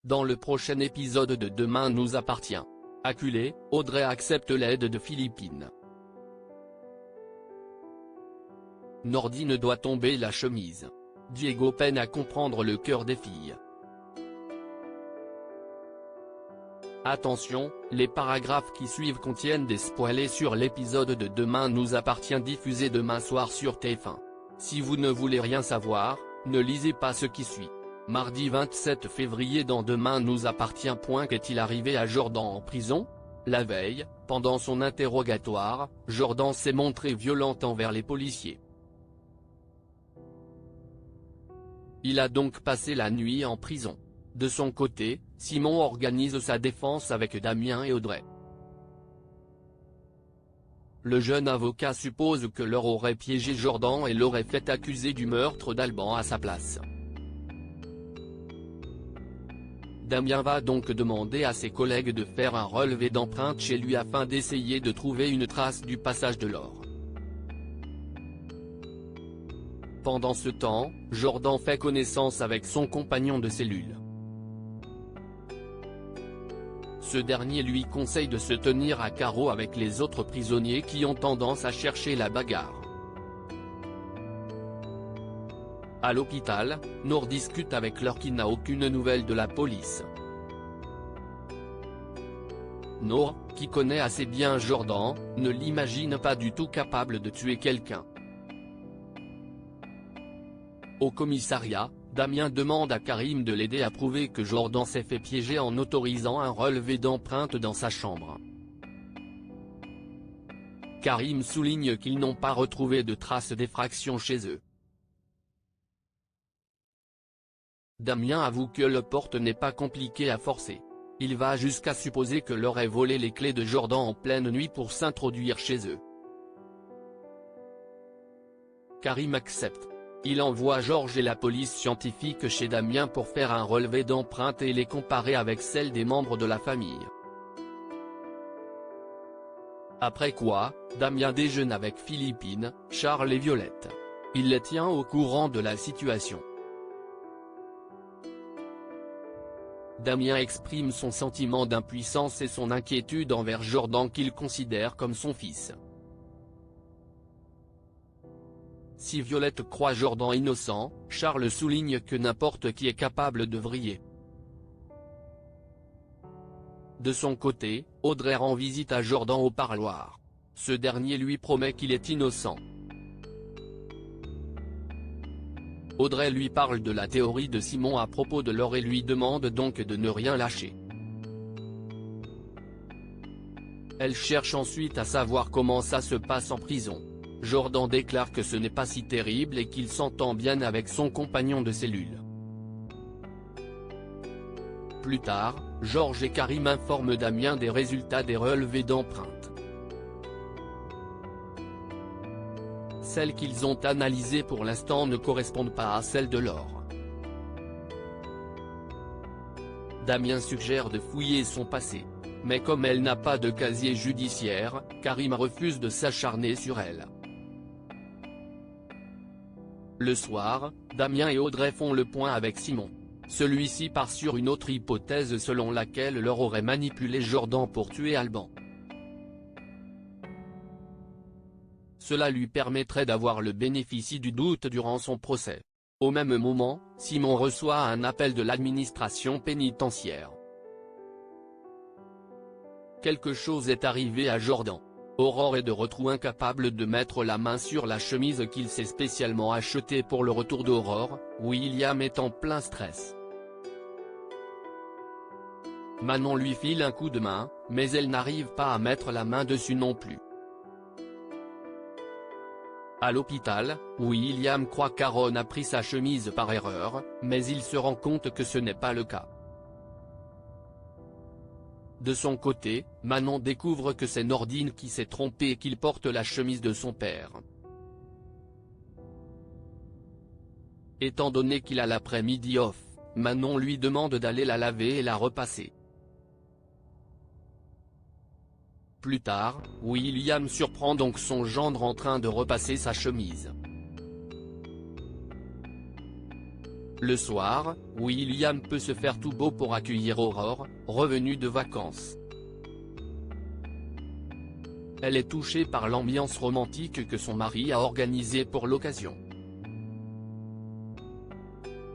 Dans le prochain épisode de Demain nous appartient. Acculée, Audrey accepte l'aide de Philippine. Nordine doit tomber la chemise. Diego peine à comprendre le cœur des filles. Attention, les paragraphes qui suivent contiennent des spoilers sur l'épisode de Demain nous appartient diffusé demain soir sur TF1. Si vous ne voulez rien savoir, ne lisez pas ce qui suit. Mardi 27 février dans Demain nous appartient. Qu'est-il arrivé à Jordan en prison? La veille, pendant son interrogatoire, Jordan s'est montré violent envers les policiers. Il a donc passé la nuit en prison. De son côté, Simon organise sa défense avec Damien et Audrey. Le jeune avocat suppose que Laure aurait piégé Jordan et l'aurait fait accuser du meurtre d'Alban à sa place. Damien va donc demander à ses collègues de faire un relevé d'empreintes chez lui afin d'essayer de trouver une trace du passage de Laure. Pendant ce temps, Jordan fait connaissance avec son compagnon de cellule. Ce dernier lui conseille de se tenir à carreau avec les autres prisonniers qui ont tendance à chercher la bagarre. À l'hôpital, Nour discute avec Laure qui n'a aucune nouvelle de la police. Nour, qui connaît assez bien Jordan, ne l'imagine pas du tout capable de tuer quelqu'un. Au commissariat, Damien demande à Karim de l'aider à prouver que Jordan s'est fait piéger en autorisant un relevé d'empreintes dans sa chambre. Karim souligne qu'ils n'ont pas retrouvé de traces d'effraction chez eux. Damien avoue que le porte n'est pas compliqué à forcer. Il va jusqu'à supposer que Laure ait volé les clés de Jordan en pleine nuit pour s'introduire chez eux. Karim accepte. Il envoie Georges et la police scientifique chez Damien pour faire un relevé d'empreintes et les comparer avec celles des membres de la famille. Après quoi, Damien déjeune avec Philippine, Charles et Violette. Il les tient au courant de la situation. Damien exprime son sentiment d'impuissance et son inquiétude envers Jordan qu'il considère comme son fils. Si Violette croit Jordan innocent, Charles souligne que n'importe qui est capable de vriller. De son côté, Audrey rend visite à Jordan au parloir. Ce dernier lui promet qu'il est innocent. Audrey lui parle de la théorie de Simon à propos de Laure et lui demande donc de ne rien lâcher. Elle cherche ensuite à savoir comment ça se passe en prison. Jordan déclare que ce n'est pas si terrible et qu'il s'entend bien avec son compagnon de cellule. Plus tard, Georges et Karim informent Damien des résultats des relevés d'empreintes. Celles qu'ils ont analysées pour l'instant ne correspondent pas à celles de Laure. Damien suggère de fouiller son passé. Mais comme elle n'a pas de casier judiciaire, Karim refuse de s'acharner sur elle. Le soir, Damien et Audrey font le point avec Simon. Celui-ci part sur une autre hypothèse selon laquelle Laure aurait manipulé Jordan pour tuer Alban. Cela lui permettrait d'avoir le bénéfice du doute durant son procès. Au même moment, Simon reçoit un appel de l'administration pénitentiaire. Quelque chose est arrivé à Jordan. Aurore est de retour incapable de mettre la main sur la chemise qu'il s'est spécialement achetée pour le retour d'Aurore. William est en plein stress. Manon lui file un coup de main, mais elle n'arrive pas à mettre la main dessus non plus. À l'hôpital, William croit qu'Aaron a pris sa chemise par erreur, mais il se rend compte que ce n'est pas le cas. De son côté, Manon découvre que c'est Nordine qui s'est trompée et qu'il porte la chemise de son père. Étant donné qu'il a l'après-midi off, Manon lui demande d'aller la laver et la repasser. Plus tard, William surprend donc son gendre en train de repasser sa chemise. Le soir, William peut se faire tout beau pour accueillir Aurore, revenue de vacances. Elle est touchée par l'ambiance romantique que son mari a organisée pour l'occasion.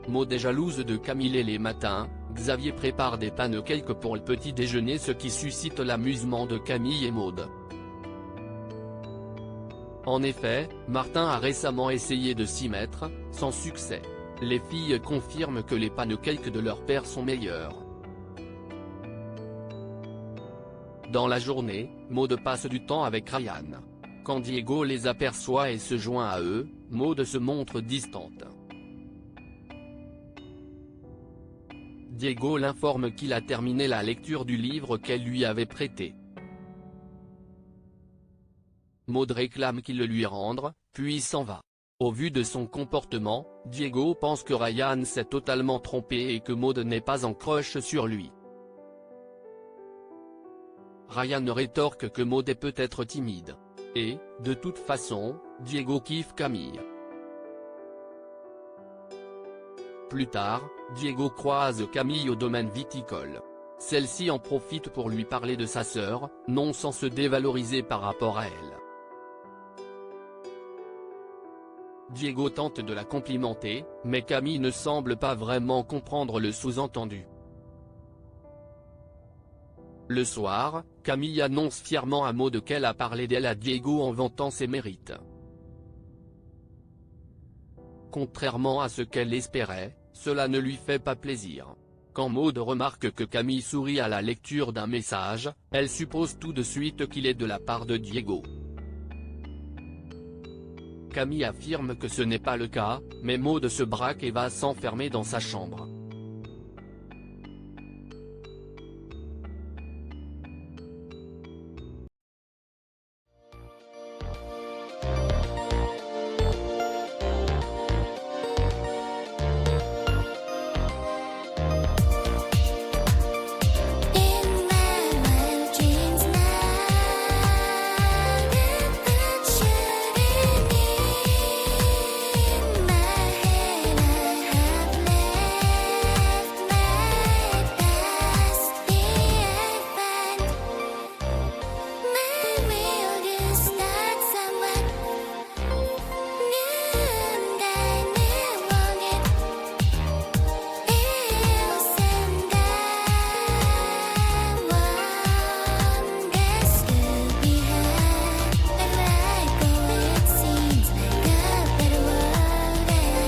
Maud est jalouse de Camille et les matins, Xavier prépare des pancakes pour le petit déjeuner, ce qui suscite l'amusement de Camille et Maud. En effet, Martin a récemment essayé de s'y mettre, sans succès. Les filles confirment que les pancakes de leur père sont meilleurs. Dans la journée, Maud passe du temps avec Ryan. Quand Diego les aperçoit et se joint à eux, Maud se montre distante. Diego l'informe qu'il a terminé la lecture du livre qu'elle lui avait prêté. Maud réclame qu'il le lui rende, puis s'en va. Au vu de son comportement, Diego pense que Ryan s'est totalement trompé et que Maud n'est pas en crush sur lui. Ryan rétorque que Maud est peut-être timide. Et, de toute façon, Diego kiffe Camille. Plus tard, Diego croise Camille au domaine viticole. Celle-ci en profite pour lui parler de sa sœur, non sans se dévaloriser par rapport à elle. Diego tente de la complimenter, mais Camille ne semble pas vraiment comprendre le sous-entendu. Le soir, Camille annonce fièrement à Maud qu'elle a parlé d'elle à Diego en vantant ses mérites. Contrairement à ce qu'elle espérait, cela ne lui fait pas plaisir. Quand Maud remarque que Camille sourit à la lecture d'un message, elle suppose tout de suite qu'il est de la part de Diego. Camille affirme que ce n'est pas le cas, mais Maud se braque et va s'enfermer dans sa chambre.